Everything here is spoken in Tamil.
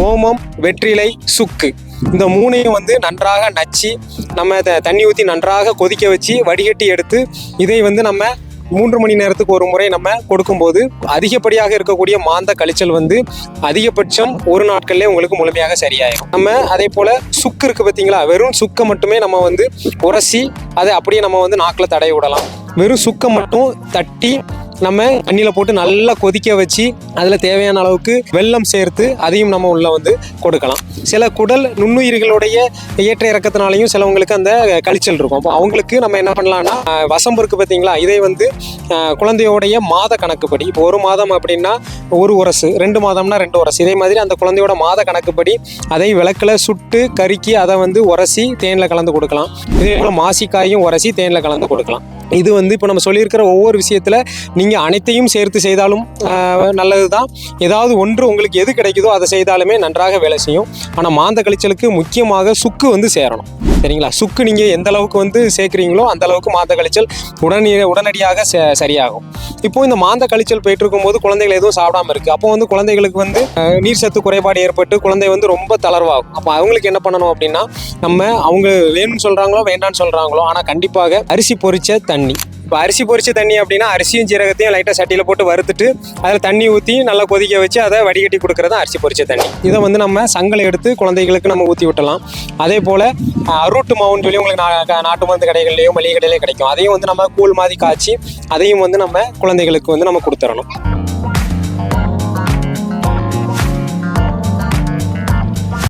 ஓமம், வெற்றிலை, சுக்கு இந்த மூணையும் வந்து நன்றாக நச்சு நம்ம தண்ணி ஊற்றி நன்றாக கொதிக்க வச்சு வடிகட்டி எடுத்து இதை வந்து நம்ம 3 மணி நேரத்துக்கு ஒரு முறை நம்ம கொடுக்கும்போது அதிகப்படியாக இருக்கக்கூடிய மாந்த கழிச்சல் வந்து அதிகபட்சம் 1 நாட்கள்லேயே உங்களுக்கு முழுமையாக சரியாயிடும். நம்ம அதே போல் சுக்கு இருக்குது பார்த்தீங்களா, வெறும் சுக்கை மட்டுமே நம்ம வந்து உரசி அதை அப்படியே நம்ம வந்து நாக்கில் தடவி விடலாம். வெறும் சுக்கை மட்டும் தட்டி நம்ம தண்ணியில் போட்டு நல்லா கொதிக்க வச்சு அதில் தேவையான அளவுக்கு வெல்லம் சேர்த்து அதையும் நம்ம உள்ள வந்து கொடுக்கலாம். சில குடல் நுண்ணுயிர்களுடைய ஏற்ற இறக்கத்தினாலையும் சிலவங்களுக்கு அந்த கழிச்சல் இருக்கும். அப்போ அவங்களுக்கு நம்ம என்ன பண்ணலாம்னா வசம்பு இருக்குது பார்த்தீங்களா, இதை வந்து குழந்தையோடைய மாத கணக்குப்படி இப்போ 1 மாதம் அப்படின்னா 1 உரசு, 2 மாதம்னா 2 உரசு, இதே மாதிரி அந்த குழந்தையோட மாத கணக்குப்படி அதை விளக்கில் சுட்டு கருக்கி அதை வந்து உரசி தேனில் கலந்து கொடுக்கலாம். இதே போல் மாசிக்காயும் உரசி தேனில் கலந்து கொடுக்கலாம். இது வந்து இப்போ நம்ம சொல்லியிருக்கிற ஒவ்வொரு விஷயத்தில் நீங்கள் அனைத்தையும் சேர்த்து செய்தாலும் நல்லது தான். ஏதாவது ஒன்று உங்களுக்கு எது கிடைக்குதோ அதை செய்தாலுமே நன்றாக வேலை செய்யும். ஆனால் மாந்த கழிச்சலுக்கு முக்கியமாக சுக்கு வந்து சேரணும். சரிங்களா? சுக்கு நீங்கள் எந்த அளவுக்கு வந்து சேர்க்குறீங்களோ அந்த அளவுக்கு மாந்த கழிச்சல் உடனடியாக சரியாகும். இப்போது இந்த மாந்த கழிச்சல் போயிட்டு இருக்கும்போது குழந்தைகள் எதுவும் சாப்பிடாம இருக்குது. அப்போ வந்து குழந்தைகளுக்கு வந்து நீர் சத்து குறைபாடு ஏற்பட்டு குழந்தை வந்து ரொம்ப தளர்வாகும். அப்போ அவங்களுக்கு என்ன பண்ணணும் அப்படின்னா, நம்ம அவங்க வேணும்னு சொல்கிறாங்களோ வேண்டான்னு சொல்கிறாங்களோ, ஆனால் கண்டிப்பாக அரிசி பொரிச்ச தண்ணி, இப்போ அரிசி பொரிச்ச தண்ணி அப்படின்னா அரிசியும் ஜீரகத்தையும் லைட்டாக சட்டியில் போட்டு வறுத்துட்டு அதில் தண்ணி ஊற்றி நல்லா கொதிக்க வச்சு அதை வடிகட்டி கொடுக்குறது அரிசி பொரிச்ச தண்ணி. இதை வந்து நம்ம சங்கலை எடுத்து குழந்தைகளுக்கு நம்ம ஊற்றி விட்டலாம். அதே போல் அருட்டு மாவுன்னு சொல்லி உங்களுக்கு நாட்டு மருந்து கடைகள்லையோ மளிகை கடையிலையோ கிடைக்கும். அதையும் வந்து நம்ம கூழ் மாதிரி காய்ச்சி அதையும் வந்து நம்ம குழந்தைகளுக்கு வந்து நம்ம கொடுத்துடணும்.